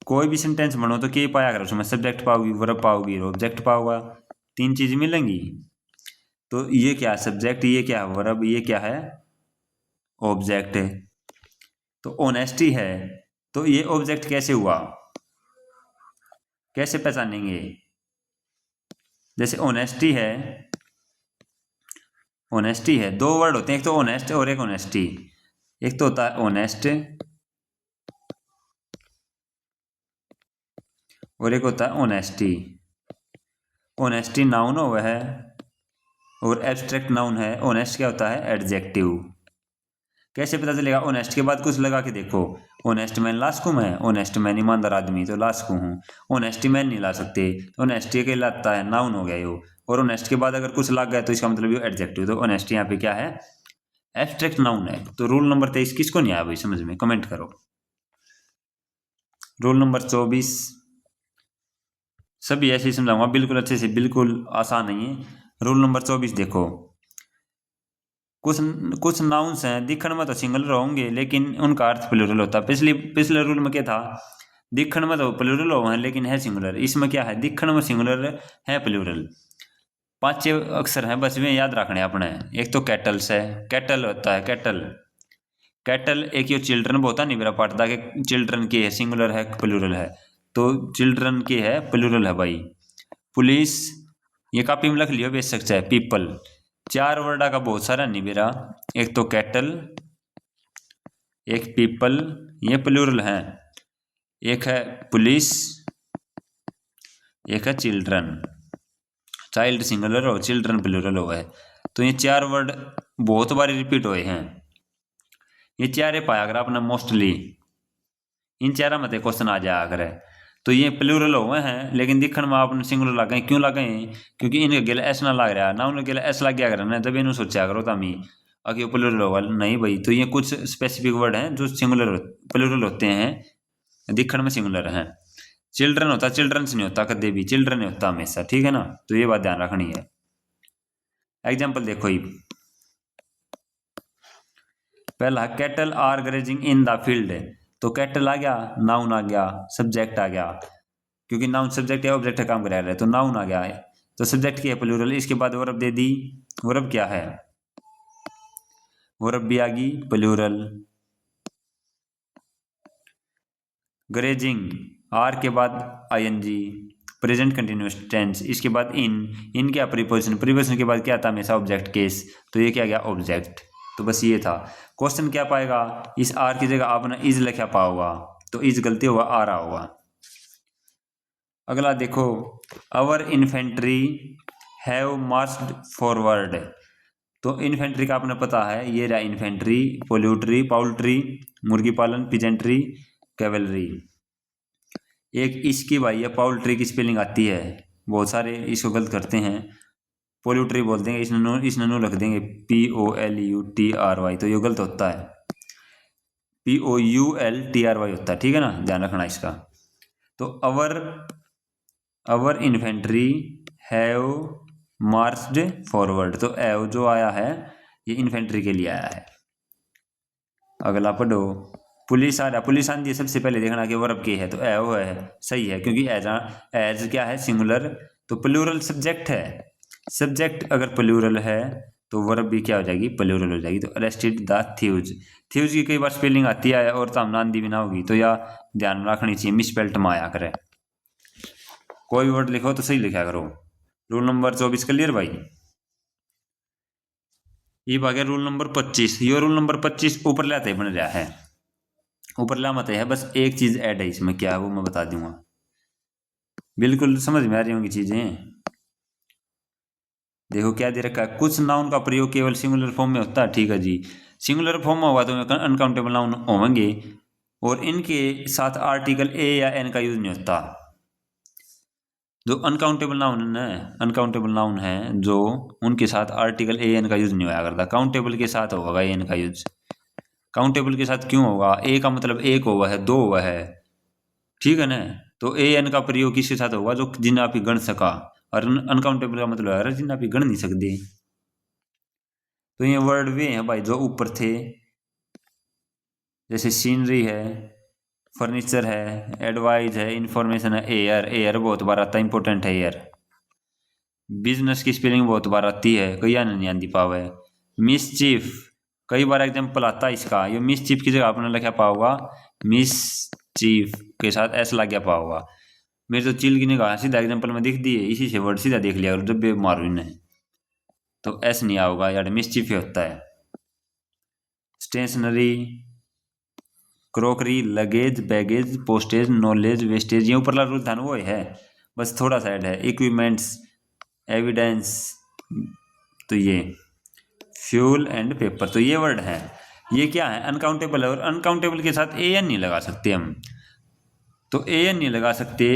कोई भी सेंटेंस बनो तो क्या पाया करो, उसमें सब्जेक्ट पाओगी, वर्ब पाओगी, ऑब्जेक्ट पाओगा, तीन चीज मिलेंगी। तो ये क्या है, सब्जेक्ट, ये क्या है, वर्ब, ये क्या है, ऑब्जेक्ट है। तो ऑनेस्टी है, तो ये ऑब्जेक्ट कैसे हुआ, कैसे पहचानेंगे। जैसे ऑनेस्टी है, ऑनेस्टी है, दो वर्ड होते हैं, एक तो ऑनेस्ट और एक ऑनेस्टी। एक तो होता है ऑनेस्ट और एक होता है ऑनेस्टी। ऑनेस्टी नाउन हुआ है और एब्स्ट्रैक्ट नाउन है। ऑनेस्ट क्या होता है, एडजेक्टिव। कैसे पता चलेगा, ऑनेस्ट के बाद कुछ लगा के देखो। ऑनेस्ट मैन लास्को मैं, ऑनेस्ट मैन ईमानदार आदमी, तो लास्को हूँ। ऑनेस्टी मैन नहीं ला सकते, तो ऑनेस्टी के लाता है, नाउन हो गया यो। और ऑनेस्ट के बाद अगर कुछ लग गया तो इसका मतलब ये एडजेक्टिव। तो ऑनेस्टी यहाँ पे क्या है, एब्स्ट्रैक्ट नाउन है। तो रूल नंबर 23 किसको नहीं आया भाई समझ में, कमेंट करो। रूल नंबर 24 सभी ऐसे ही समझाऊंगा, बिल्कुल अच्छे से, बिल्कुल आसान नहीं है। रूल नंबर 24 देखो, कुछ कुछ नाउन्स हैं दिखण में तो सिंगुलर होंगे लेकिन उनका अर्थ प्लूरल होता है। पिछले रूल में क्या था, दिखण में तो प्लूरल हो हैं लेकिन है सिंगुलर। इसमें क्या है, दिखण में सिंगुलर है प्लूरल। पांच अक्षर हैं बस, वे याद रखने अपने। एक तो कैटल्स है, कैटल होता है, कैटल। कैटल एक यो चिल्ड्रन होता नहीं मेरा पढ़ता कि चिल्ड्रन के है, सिंगुलर है प्लूरल है। तो चिल्ड्रन के है, प्लूरल है भाई। पुलिस, ये कॉपी में लिख लियो बेच सकता है। पीपल, चार वर्डा का बहुत सारा नहीं मेरा। एक तो कैटल, एक पीपल, ये प्लूरल है। एक है पुलिस, एक है चिल्ड्रन। चाइल्ड सिंगुलर हो, चिल्ड्रन प्लूरल हो है। तो ये चार वर्ड बहुत बार रिपीट हुए हैं। ये चारे पाया अगर आपने मोस्टली, इन चारा में क्वेश्चन आ जाया अगर। तो ये प्लूरल हुए हैं लेकिन दिखण में आपने सिंगुलर लगे, क्यों लगे, क्योंकि इनके गिले एस ना लग रहा ना, उनके गिले एस लग गया करें ना, जब इन्हों सोचा करो तमी आगे प्लूरल होगा नहीं भाई। तो ये कुछ स्पेसिफिक वर्ड हैं जो सिंगुलर प्लूरल होते हैं, दिखण में सिंगुलर हैं। चिल्ड्रन होता, चिल्ड्रंस नहीं होता, कदे भी चिल्ड्रन नहीं होता हमेशा, ठीक है ना। तो ये बात ध्यान रखनी है। एग्जाम्पल देखो ही, पहला cattle are grazing in the field. तो कैटल आ गया, नाउन आ गया, सब्जेक्ट आ गया, क्योंकि नाउन सब्जेक्ट है, ऑब्जेक्ट है, काम करा रहा है, तो नाउन आ गया है। तो सब्जेक्ट की है प्लूरल, इसके बाद वर्ब दे दी। वर्ब क्या है, वर्ब भी आ गई प्लूरल। ग्रेजिंग, आर के बाद आईएनजी, प्रेजेंट कंटिन्यूअस टेंस, इसके बाद इन क्या प्रीपोजिशन, प्रीपोजिशन के बाद क्या था हमेशा ऑब्जेक्ट केस, तो ये क्या गया ऑब्जेक्ट। तो बस ये था। क्वेश्चन क्या पाएगा, इस आर की जगह आपने इज लिखा पाओगा, तो इज गलती होगा, आ रहा होगा। अगला देखो, अवर इन्फेंट्री हैव मार्च्ड फॉरवर्ड। तो इन्फेंट्री का आपने पता है, ये रहा इन्फेंट्री, पोल्ट्री, पाउल्ट्री, मुर्गी पालन, पिजेंट्री, कैवलरी। एक इसकी भाई है पाउल्ट्री की स्पेलिंग आती है, बहुत सारे इसको गलत करते हैं, पोल्ट्री बोल देंगे, इसने नो रख देंगे POLUTRY, तो ये गलत होता है, POULTRY होता है, ठीक है ना, ध्यान रखना इसका। तो अवर इन्फेंट्री हैव मार्च्ड फॉरवर्ड, तो एव जो आया है ये इन्फेंट्री के लिए आया है। अगला पढ़ो, पुलिस आ रहा, पुलिस आंदी है, सबसे पहले देखना कि वर्ब की है, तो एव है, सही है, क्योंकि एज क्या है, सिंगुलर, तो प्लूरल सब्जेक्ट है, सब्जेक्ट अगर प्लूरल है तो वर्ब भी क्या हो जाएगी, प्लूरल हो जाएगी। तो अरेस्टेड द थ्यूज, थ्यूज की कई बार स्पेलिंग आती है और तामना आंदी भी ना होगी, तो या ध्यान रखनी चाहिए, मिसपेल्ट में आया करे, कोई भी वर्ड लिखो तो सही लिखा करो। रूल नंबर 24 क्लियर भाई। ये आ गया रूल नंबर 25। ये रूल नंबर 25 ऊपर लाते बन रहा है, ऊपर ला मत है, बस एक चीज ऐड है इसमें, क्या है वो मैं बता दूंगा, बिल्कुल समझ में आ रही होंगी चीजें। देखो क्या दे रखा है, कुछ नाउन का प्रयोग केवल सिंगुलर फॉर्म में होता है, ठीक है जी, सिंगुलर फॉर्म में होगा तो अनकाउंटेबल नाउन होंगे, और इनके साथ आर्टिकल ए या एन का यूज नहीं होता। जो अनकाउंटेबल नाउन है जो, उनके साथ आर्टिकल ए एन का यूज नहीं होया करता, काउंटेबल के साथ होगा ए एन का यूज। काउंटेबल के साथ क्यों होगा, ए का मतलब एक हुआ है, दो हुआ है, ठीक है ना, तो ए एन का प्रयोग किसके साथ होगा, जो जिन्हें आप गण सका, और अनकाउंटेबल का मतलब है जिन्हें आप गण नहीं सकते। तो ये वर्ड वे हैं भाई जो ऊपर थे, जैसे सीनरी है, फर्नीचर है, एडवाइज है, इंफॉर्मेशन है, एयर, एयर बहुत बार आता है, इंपॉर्टेंट है एयर। बिजनेस की स्पेलिंग बहुत बार आती है, कई आने नहीं आती पावे। मिसचीफ कई बार एग्जाम्पल आता है इसका, ये मिसचीफ की जगह आपने लिखा पाओगा, मिसचीफ के साथ एस लग गया पाओगा। मेरे तो चिल की निगाह सीधा एग्जाम्पल में दिख दी है, इसी से वर्ड सीधा देख लिया और जब भी मारो इन्हें तो एस नहीं आओगा यार, मिसचीफ ही होता है। Stationery, crockery, luggage, baggage, postage, knowledge, wastage, ये ऊपर रूल था ना वो है, बस थोड़ा सा ऐड है। इक्विपमेंट्स, एविडेंस, तो ये फ्यूल एंड पेपर, तो ये वर्ड है, ये क्या है, अनकाउंटेबल है, और अनकाउंटेबल के साथ ए एन नहीं लगा सकते हम, तो ए एन नहीं लगा सकते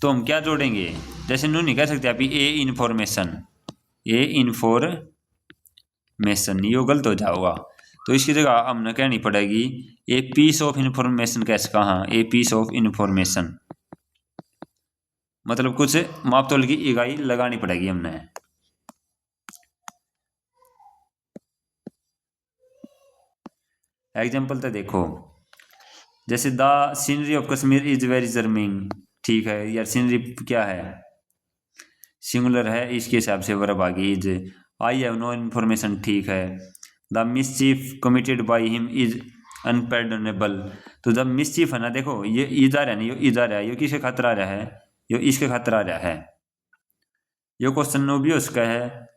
तो हम क्या जोड़ेंगे, जैसे नू नहीं कह सकते आप ए इन्फॉर्मेशन, ये ये गलत हो जाओगा, तो इसकी जगह हमने कहनी पड़ेगी ए पीस ऑफ इंफॉर्मेशन। कैसे कहा, ए पीस ऑफ इंफॉर्मेशन, मतलब कुछ मापतोल की इकाई लगानी पड़ेगी हमने। एग्जाम्पल तो देखो, जैसे the scenery of Kashmir is very charming, ठीक है यार, सीनरी क्या है, सिंगुलर है, इसके हिसाब से वर्ब आ गई is. I have no information, ठीक है। The mischief committed by him is unpardonable, तो जब मिसचीफ है ना, देखो ये इज आ रहा है ना, ये इज आ रहा है, ये किसके खातिर आ रहा है, ये इसके खातिर आ रहा है, ये क्वेश्चन नो भी उसका है।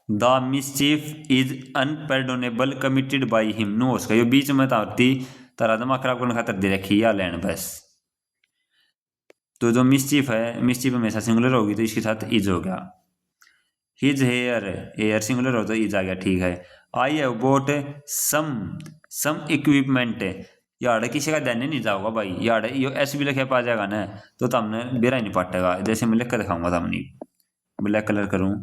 The mischief is unpardonable committed by him, नो उसका, ये बीच में तारती तारा दिमाग खराब करने खातिर दे रखी या लेन बस। तो जो मिसचीफ है, मिसचीफ हमेशा सिंगुलर होगी तो इसके साथ इज हो गया। हिज हेयर, हेयर सिंगुलर हो तो इज आ गया, ठीक है। I have bought some equipment, यार किसी का ध्यान नहीं जाओगा भाई, यार ये एस भी लिखे पा जाएगा ना, तो तुमने बेरा ही नहीं पाटेगा। जैसे मैं लिख कर दिखाऊंगा, तुमने ब्लैक कलर करूँ,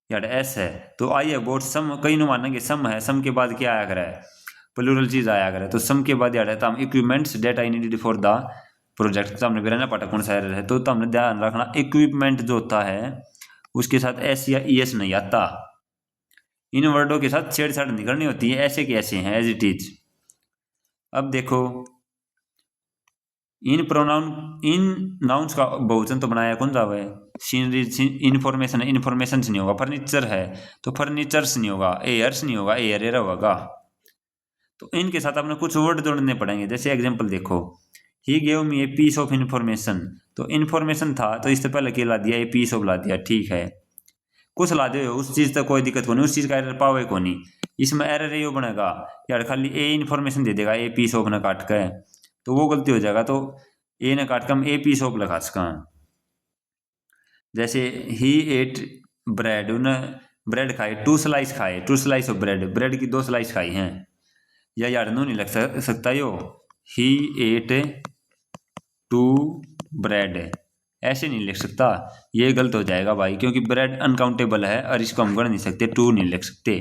यार एस है, तो आई हैव बोट सम, कई नु मानेंगे सम है, सम के बाद क्या आया करे, प्लूरल चीज आया करे, तो सम के बाद यार है some equipments that I needed for the project, तो हमने बेरा ना पाटा कौन सा एरर है, तो तुमने ध्यान रखना इक्विपमेंट जो होता है उसके साथ एस या ई एस नहीं आता, इन वर्डों के साथ छेड़छाड़ नहीं करनी होती है, ऐसे के ऐसे हैं एज इट इज। अब देखो इन प्रोनाउन, इन नाउन्स का बहुवचन तो बनाया कौन सा है, सीनरी, इन्फॉर्मेशन है, इन्फॉर्मेशन नहीं होगा, फर्नीचर है तो फर्नीचर्स नहीं होगा, एयर्स नहीं होगा, एयर होगा। तो इनके साथ आपने कुछ वर्ड जोड़ने पड़ेंगे। जैसे एग्जांपल देखो, he gave me a piece of information, तो इन्फॉर्मेशन था तो इससे पहले क्या ला दिया, ए पीस ऑफ ला दिया, ठीक है, कुछ ला दे उस चीज़ तक कोई दिक्कत को नहीं, उस चीज़ का एरर पावे को नहीं, इसमें एरर ये बनेगा यार खाली ए इन्फॉर्मेशन दे देगा, ए पीस ऑफ ना काट के, तो वो गलती हो जाएगा। तो ए ने काट कम ए पीस ऑफ लगा सका। जैसे ही एट ब्रेड, उन्हें ब्रेड खाए, 2 स्लाइस खाए, 2 स्लाइस ऑफ ब्रेड, ब्रेड की 2 स्लाइस खाई हैं। या यार नो नहीं लग सकता यो, ही एट 2 ब्रेड, ऐसे नहीं लिख सकता, ये गलत हो जाएगा भाई, क्योंकि ब्रेड अनकाउंटेबल है और इसको हम गण नहीं सकते, 2 नहीं लिख सकते।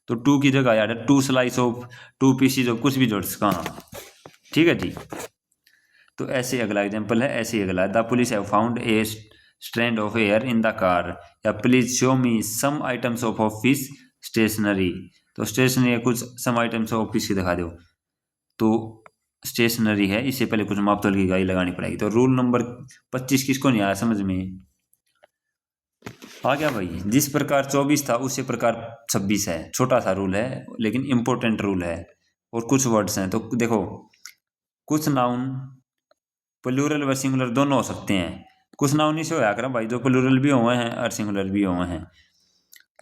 तो 2 की जगह यार 2 स्लाइस ऑफ, 2 पीसीज ऑफ, कुछ भी जोड़ सका। ठीक है जी। तो ऐसे अगला एग्जाम्पल है, ऐसे अगला है, the police have found a strand of hair in the car, या please show me some items of office stationery. तो स्टेशनरी कुछ सम आइटम्स ऑफ ऑफिस की दिखा दो। तो स्टेशनरी है, इससे पहले कुछ मापतोल की गाई लगानी पड़ेगी। तो रूल नंबर 25 किसको नहीं आया समझ में? आ गया भाई। जिस प्रकार 24 था उसी प्रकार 26 है। छोटा सा रूल है लेकिन इंपॉर्टेंट रूल है। और कुछ वर्ड्स हैं, तो देखो कुछ नाउन प्लूरल व सिंगुलर दोनों हो सकते हैं। कुछ नाउन इसे होया कर भाई जो प्लूरल भी हुए हैं और सिंगुलर भी हुए हैं,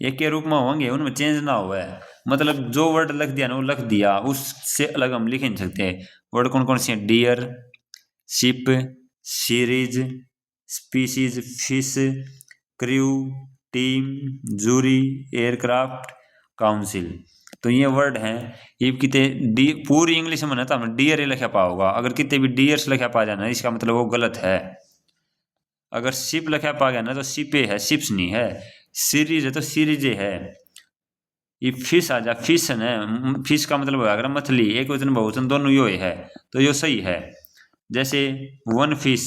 एक के रूप में होंगे, उनमें चेंज ना हुआ है। मतलब जो वर्ड लिख दिया ना वो लिख दिया, उससे अलग हम लिख नहीं सकते। वर्ड कौन कौन से हैं? Deer, sheep, series, species, fish, crew, team, jury, aircraft, council. तो ये वर्ड हैं। ये कितने डी पूरी इंग्लिश में ना तो हमने डियर ही लिखा पाओगा। अगर कितने भी डियर्स लिखा पा जाना इसका मतलब वो गलत है। अगर शिप लिखा पा गया ना तो शिपे है, शिप्स नहीं है। सीरीज है तो सीरीजे है। ये फिश आ जा, फिश है, फिश का मतलब अगर मछली, एक वचन बहुवचन दोनों यो है, तो यो सही है। जैसे 1 फिश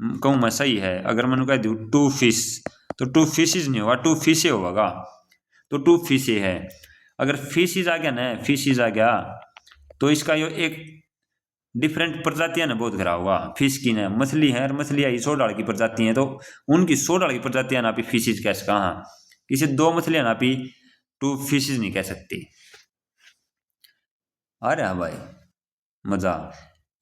कहूँ मैं, सही है। अगर मैंने कह दूँ 2 फिश, तो 2 फिशेज नहीं होगा, 2 फिशे होगा। तो 2 फिशे है। अगर फिशेज आ गया ना, फिशेज आ गया तो इसका यो एक डिफरेंट प्रजातियां ने बहुत करा होगा। फिश की ने मछली है और मछलियाँ ही 100 डाल की प्रजाति हैं, तो उनकी 100 डाल की प्रजातियां ना पी फिशेज कह सका। हाँ, किसी 2 मछलियां ना पी 2 फिशेज नहीं कह सकती। आ रहा भाई मजा।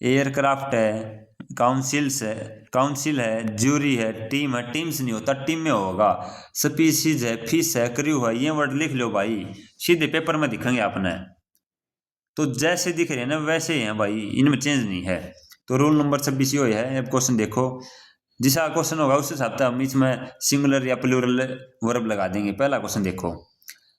एयरक्राफ्ट है, काउंसिल्स है, काउंसिल है, ज्यूरी है, टीम है, टीम्स नहीं होता, टीम में होगा। स्पीसीज है, फिश है, क्रू है, ये वर्ड लिख लो भाई, सीधे पेपर में दिखेंगे आपने। तो जैसे दिख रहे हैं ना वैसे ही हैं भाई, इनमें चेंज नहीं है। तो रूल नंबर 26 ये है। अब क्वेश्चन देखो, जैसा क्वेश्चन होगा उस हिसाब से हम इसमें सिंगुलर या प्लूरल वर्ब लगा देंगे। पहला क्वेश्चन देखो,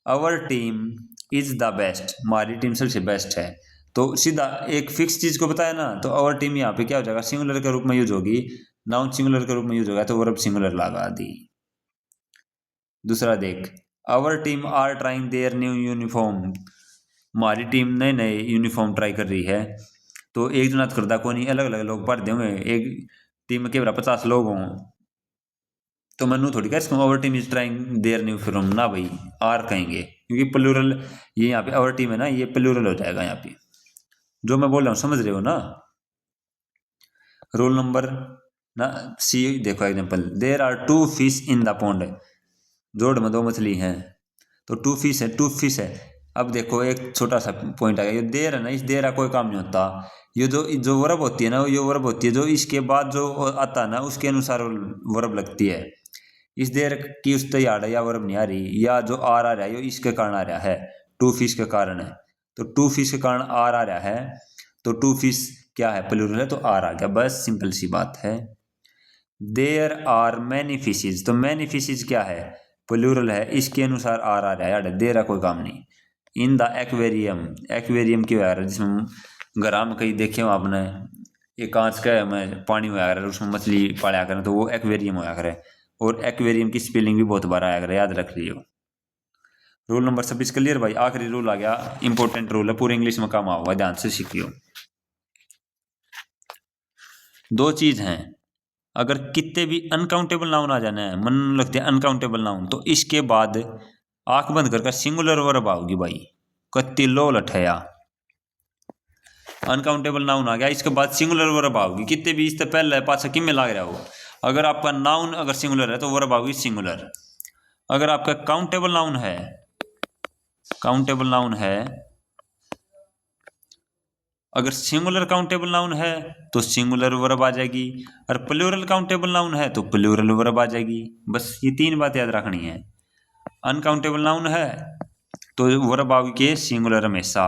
our team is the best, हमारी टीम सबसे बेस्ट है। तो सीधा एक फिक्स चीज को बताया ना, तो आवर टीम यहाँ पे क्या हो जाएगा, सिंगुलर के रूप में यूज होगी। नाउन सिंगुलर के रूप में यूज होगा तो वर्ब सिंगुलर लगा दी। दूसरा देख, our team are trying their new uniform, हमारी टीम नए नए यूनिफॉर्म ट्राई कर रही है। तो एक जना तो करदा को नहीं, अलग अलग लोग पढ़ते होंगे। एक टीम के 50 लोग हों तो मनु थोड़ी कह सकूँ our team is trying their new uniform, ना भाई आर कहेंगे, क्योंकि प्लूरल ये यहाँ पे आवर टीम है ना, ये प्लूरल हो जाएगा यहाँ पे। जो मैं बोल रहा हूँ समझ रहे हो ना? रोल नंबर ना सी देखो example, there are 2 fish in the pond, जोड़ में 2 मछली हैं, तो 2 फिश है, 2 फिश है। अब देखो एक छोटा सा पॉइंट आ गया, ये देर है ना, इस देर का कोई काम नहीं होता। ये जो वर्ब होती है ना, ये वर्ब होती है जो इसके बाद जो आता है ना उसके अनुसार वर्ब लगती है। इस देर की उस तैयार या वर्ब नहीं आ रही, या जो आर आ रहा है ये इसके कारण आ रहा है, 2 फिश के कारण है। तो 2 फिश के कारण आर आ रहा है, तो 2 फिश क्या है, प्लूरल है, तो आर आ गया। बस सिंपल सी बात है। देयर आर मैनी फिशेज, तो मैनी फिशेज क्या है, प्लूरल है, इसके अनुसार आर आ रहा है, देर कोई काम नहीं। इन द एक्वेरियम, एक्वेरियम क्यों आ रहा है, जिसमें घर में कहीं देखे हो आपने, एक कांच का में पानी में आया करे, उसमें मछली पाया करें तो वो एक्वेरियम होया करे। और एक्वेरियम की स्पेलिंग भी बहुत बार आया करे, याद रख लियो। रूल नंबर 26 क्लियर भाई। आखिरी रूल आ गया, इंपॉर्टेंट रूल है, पूरे इंग्लिश में काम आऊंगा, ध्यान से सीखियो। 2 चीज हैं, अगर कितने भी अनकाउंटेबल नाउन आ जाना है, मन लगते हैं अनकाउंटेबल नाउन, तो इसके बाद आंख बंद करके सिंगुलर वर्ब आओगी भाई, कत्ती लो लठया। अनकाउंटेबल नाउन आ गया, इसके बाद सिंगुलर वर्ब आओगी, कितने भी इससे पहले पाछा किम में लाग रहा हो। अगर आपका नाउन अगर सिंगुलर है तो वर्ब आओगी सिंगुलर। अगर आपका काउंटेबल नाउन है, काउंटेबल नाउन है, अगर सिंगुलर काउंटेबल नाउन है तो सिंगुलर वर्ब आ जाएगी, और प्लूरल काउंटेबल नाउन है तो प्लूरल वर्ब आ जाएगी। बस ये 3 बात याद रखनी है। अनकाउंटेबल नाउन है तो वर्ब आओगी के सिंगुलर हमेशा,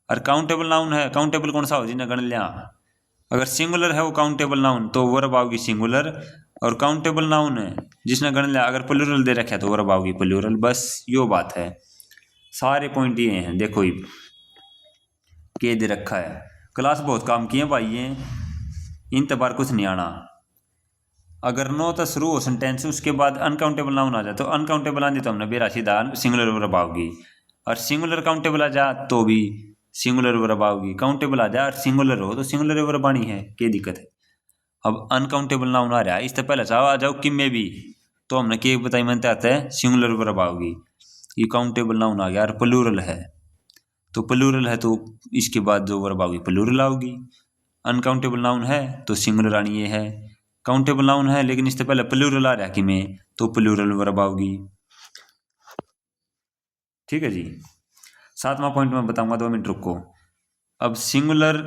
और काउंटेबल नाउन है, काउंटेबल कौन सा हो जिन्हें गण लिया, अगर सिंगुलर है वो काउंटेबल नाउन तो वर्ब आओगी सिंगुलर, और काउंटेबल नाउन है जिसने गण लिया अगर प्लूरल दे रखा है तो वर्ब आओगी प्लूरल। बस यो बात है, सारे पॉइंट ये हैं। देखो ये के दे रखा है। क्लास बहुत काम की है भाई, ये इन तबार कुछ नहीं आना। अगर नो तो शुरू हो सेंटेंस उसके बाद अनकाउंटेबल नाउन आ जाए तो अनकाउंटेबल आंदी तो हमने बेरा सीधा सिंगुलर वर्ब आओगी, और सिंगुलर काउंटेबल आ जा तो भी सिंगुलर वर्ब आओगी। काउंटेबल आ जाए और सिंगुलर हो तो सिंगुलर वर्ब आनी है, क्या दिक्कत है। अब अनकाउंटेबल नाउन आ रहा है, इससे पहले चाहो आ जाओ कि में भी, तो हमने क्या बताई मनते आता है सिंगुलर वर्ब आओगी। ये काउंटेबल नाउन आ गया और प्लूरल है, तो प्लूरल है तो इसके बाद जो वर्ब आओगी प्लूरल आओगी। अनकाउंटेबल नाउन है तो सिंगुलर आनी ये है, काउंटेबल नाउन है लेकिन इससे पहले प्लूरल आ रहा है कि में, तो प्लूरल वर्ब आओगी। ठीक है जी। 7वां पॉइंट मैं बताऊंगा, 2 मिनट रुको। अब सिंगुलर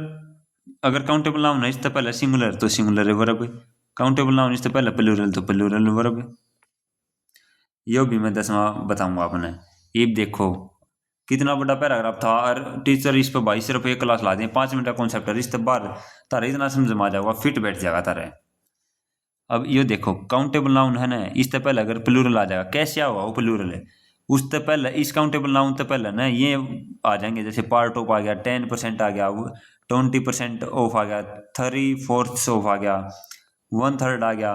अगर काउंटेबल नाउन है इससे पहले सिंगुलर तो सिंगुलर वर्ब, काउंटेबल नाउन इससे पहले प्लूरल तो प्लूरल वर्ब। यो भी मैं 10वां बताऊंगा आपने। ये देखो कितना बड़ा पैराग्राफ था, और टीचर इस पर भाई सिर्फ एक क्लास ला दें, 5 मिनट का कॉन्सेप्ट है, इस बार तारे इतना समझ में आ जाएगा, फिट बैठ जाएगा तारे। अब ये देखो काउंटेबल नाउन है ना, इससे पहले अगर प्लूरल आ जाएगा, कैसे हुआ वो प्लूरल है, उससे पहले इस काउंटेबल नाउन से पहले ना ये आ जाएंगे, जैसे पार्ट ऑफ आ गया, 10% आ गया, 20% ऑफ आ गया, 3/4 ऑफ आ गया, 1/3 आ गया।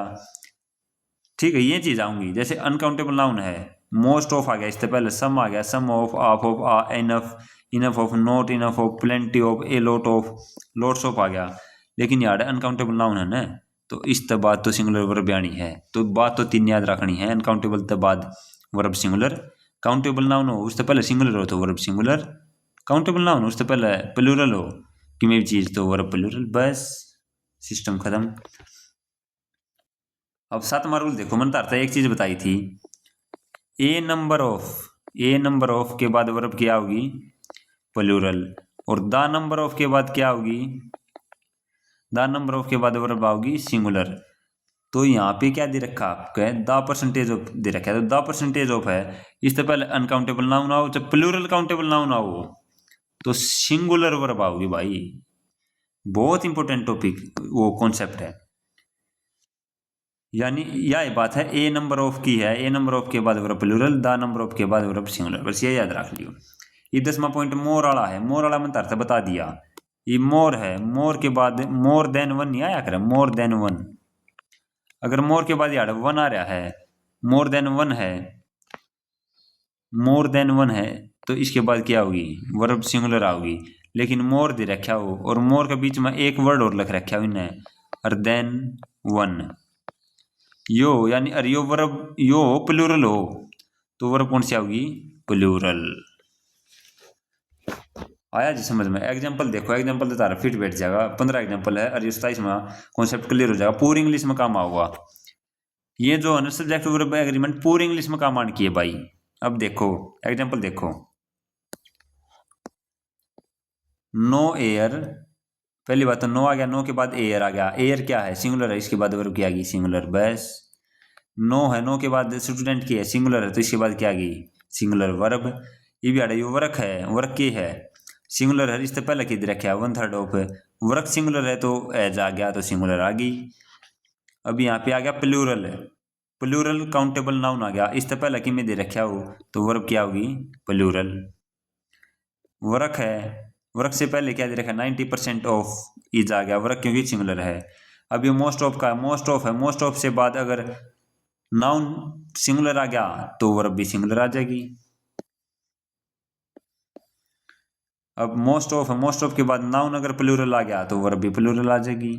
ठीक है, ये चीज आऊंगी। जैसे अनकाउंटेबल नाउन है, मोस्ट ऑफ आ गया, इससे पहले सम आ गया, some of, half of, enough, enough of, not enough of, plenty of, a lot of, lots of आ गया। लेकिन यार अनकाउंटेबल नाउन है ना, तो इस तब बाद तो सिंगुलर वर्ब आनी है, तो बात तो 3 याद रखनी है। अनकाउंटेबल तब बाद वर्ब सिंगुलर, काउंटेबल नाउन हो उससे पहले सिंगुलर हो तो वर्ब सिंगुलर, काउंटेबल नाउन हो उससे पहले प्लूरल हो कि मेरी चीज तो वर्ब प्लूरल। बस सिस्टम खत्म। अब 7वां रूल देखो, मैंने तारता एक चीज बताई थी, ए नंबर ऑफ के बाद वर्ब क्या होगी प्लूरल, और द नंबर ऑफ के बाद क्या होगी, द नंबर ऑफ के बाद वर्ब आओगी सिंगुलर। तो यहाँ पे क्या दे रखा आपका, द परसेंटेज ऑफ दे रखा है, तो द परसेंटेज ऑफ है, इससे पहले अनकाउंटेबल नाउन आओ, जब प्लूरल काउंटेबल नाउन आओ तो सिंगुलर वर्ब आओगी भाई। बहुत इंपॉर्टेंट टॉपिक वो कॉन्सेप्ट है, यानी यह बात है, ए नंबर ऑफ की है, ए नंबर ऑफ के बाद verb plural, the number of के बाद वर्ब सिंगुलर, बस ये याद रख लियो। ये 10वां पॉइंट मोर वाला है, मोर वाला मैंने तरह बता दिया, ये मोर है, मोर के बाद मोर देन वन नहीं आया करे, मोर देन वन। अगर मोर के बाद यार वन आ रहा है, मोर देन वन है, मोर देन वन है, तो इसके बाद क्या होगी वर्ब सिंगुलर आओगी। लेकिन मोर दे रखा हो और मोर के बीच में एक वर्ड और लिख रखा हो इन्हें, और देन वन, यो यानी अरे यो वर्ब यो प्लूरल हो तो वर्ब कौन सी आओगी प्लूरल। आया जी समझ में। एग्जांपल देखो, एग्जांपल तो तारा फिट बैठ जाएगा, 15 एग्जांपल है, और 27 में कॉन्सेप्ट क्लियर हो जाएगा, पूरी इंग्लिश में काम आऊगा। ये जो है सब्जेक्ट वर्ब एग्रीमेंट पूरी इंग्लिश में काम आने की है भाई। अब देखो एग्जांपल देखो, नो एयर, पहली बात तो नो आ गया, नो के बाद एयर आ गया, एयर क्या है सिंगुलर है, इसके बाद वर्ब क्या आ गई सिंगुलर। बस नो है, नो के बाद स्टूडेंट की है सिंगुलर है, तो इसके बाद क्या आ गई सिंगुलर वर्ब। ये भी आ रहा है, वर्क है, वर्क की है सिंगुलर है, इससे पहले किधर रखा है 1/3 ऑफ, वर्क सिंगुलर है तो एज आ गया तो सिंगुलर आ गई। अब यहाँ पे आ गया प्लूरल, प्लूरल काउंटेबल नाउन आ गया, इससे पहले कि में दे रखा हो तो वर्ब क्या होगी प्लूरल। वर्क है, वर्क से पहले क्या दे रखा है 90% ऑफ, इज आ गया वर्क क्योंकि सिंगुलर है। अब ये मोस्ट ऑफ का मोस्ट ऑफ है, मोस्ट ऑफ से बाद अगर नाउन सिंगुलर आ गया तो वर्ब भी सिंगुलर आ जाएगी। अब मोस्ट ऑफ है, मोस्ट ऑफ के बाद नाउन अगर प्लूरल आ गया तो वर्ब भी प्लूरल आ जाएगी।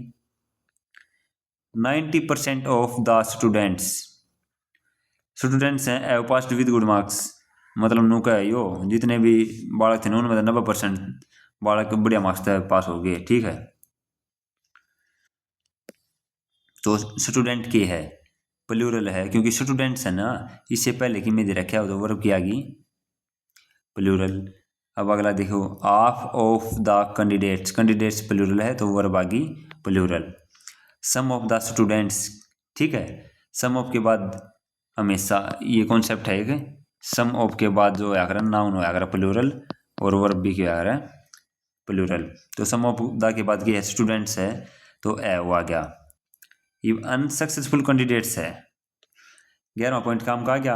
90% ऑफ द स्टूडेंट्स, स्टूडेंट्स हैं have passed with good marks, मतलब नु का है यो जितने भी बालक थे उनमें 90% बालक बढ़िया मार्क्स से पास हो गए। ठीक है, तो स्टूडेंट की है प्लूरल है क्योंकि स्टूडेंट्स है ना, इससे पहले कि में दे रखा है तो वर्ब की आ गई प्लूरल। अब अगला देखो, half of the candidates, candidates plural है तो वर्ब आ गई plural. Some of the students, ठीक है, सम ऑफ के बाद हमेशा ये कॉन्सेप्ट है एक, सम ऑफ के बाद जो आकर नाउन होया कर प्लूरल और वर्ब भी क्या है प्लूरल। तो सम ऑफ द के बाद की है स्टूडेंट्स है तो ए वो आ गया। ये अनसक्सेसफुल कैंडिडेट्स है, 11वां पॉइंट काम का आ गया।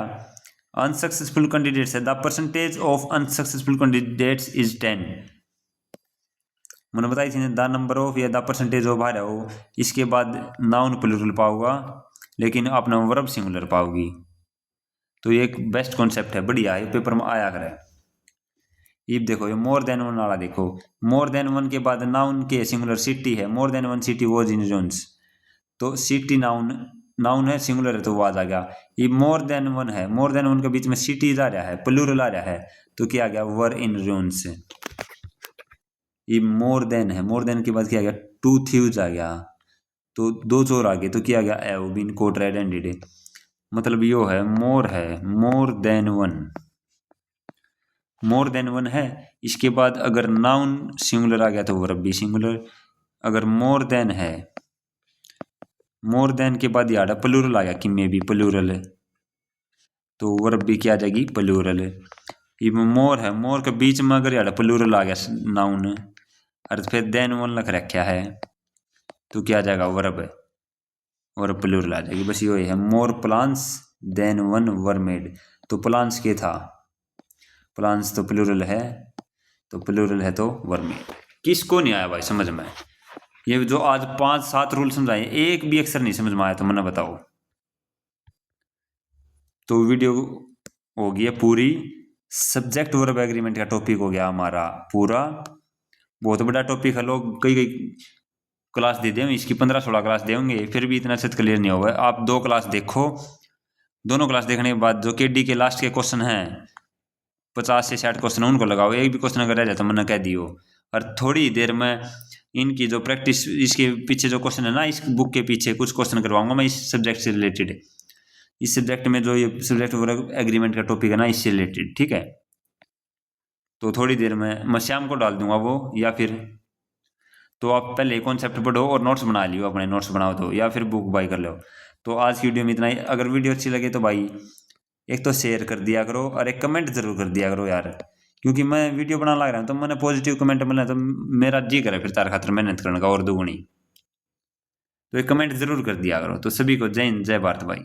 अनसक्सेसफुल कैंडिडेट्स है, the percentage of unsuccessful candidates is 10। मैंने बताई थी द नंबर ऑफ या द परसेंटेज ऑफ आ रहा हो, इसके बाद नाउन प्लूरल पाओगा लेकिन अपना वर्ब सिंगुलर पाओगी। तो ये एक बेस्ट कॉन्सेप्ट है, बढ़िया है, पेपर में आया करे। ये देखो ये मोर देन वन वाला देखो, मोर देन वन के बाद नाउन के सिंगुलर सिटी है, more than one city was in zones. तो सिटी नाउन है सिंगुलर है तो वो आ जाएगा। ये मोर देन वन है, मोर देन वन के बीच में सिटीज आ रहा है, प्लूरल आ रहा है तो क्या आ गया वर इन जोन्स। ये मोर देन है, मोर देन के बाद क्या आ गया टू थीव्स आ गया, तो दो चोर आ गए तो क्या आ गया एव बीन कोट रेड एंडेड। मतलब यो है मोर देन वन, मोर देन वन है। इसके बाद अगर नाउन सिंगुलर आ गया तो वर्ब भी सिंगुलर। अगर मोर देन है, मोर देन के बाद यार प्लूरल आ गया कि मे भी प्लूरल है तो वर्ब भी क्या आ जाएगी प्लूरल है। ये मोर है, मोर के बीच में अगर यार प्लूरल आ गया नाउन और फिर देन वन लख रखा है तो क्या आ जाएगा वर्ब है, वर्ब प्लूरल आ जाएगी। बस ये है more plants than one were made. तो प्लांट्स के था, प्लांट्स तो प्लूरल है, तो प्लूरल है तो वर मेड। किसको नहीं आया भाई समझ में? ये जो आज 5-7 रूल समझाए एक भी अक्षर नहीं समझ में आया तो मैंने बताओ। तो वीडियो हो गई है पूरी, सब्जेक्ट वर्ब एग्रीमेंट का टॉपिक हो गया हमारा पूरा। बहुत बड़ा टॉपिक है, लोग कई क्लास दे देंगे इसकी, 15-16 क्लास देंगे फिर भी इतना अच्छे क्लियर नहीं होगा। आप 2 क्लास देखो, दोनों क्लास देखने के बाद जो केडी के लास्ट के क्वेश्चन हैं 50 से 60 क्वेश्चन उनको लगाओ, एक भी क्वेश्चन अगर रह जाए तो मैंने कह दियो। और थोड़ी देर में इनकी जो प्रैक्टिस, इसके पीछे जो क्वेश्चन है ना, इस बुक के पीछे कुछ क्वेश्चन करवाऊंगा मैं इस सब्जेक्ट से रिलेटेड। इस सब्जेक्ट में जो ये सब्जेक्ट वर्ब एग्रीमेंट का टॉपिक है ना इससे रिलेटेड, ठीक है। तो थोड़ी देर में मैं शाम को डाल दूंगा वो, या फिर तो आप पहले कॉन्सेप्ट पढ़ो और नोट्स बना लियो, अपने नोट्स बनाओ तो, या फिर बुक बाई कर लो। तो आज की वीडियो में इतना ही। अगर वीडियो अच्छी लगे तो भाई एक तो शेयर कर दिया करो और एक कमेंट जरूर कर दिया करो यार, क्योंकि मैं वीडियो बनाने लग रहा हूँ तो मैंने पॉजिटिव कमेंट मिलना तो मेरा जी करे फिर तार खातर मेहनत करने का और दुगुनी। तो एक कमेंट जरूर कर दिया करो। तो सभी को जय हिंद जय भारत भाई।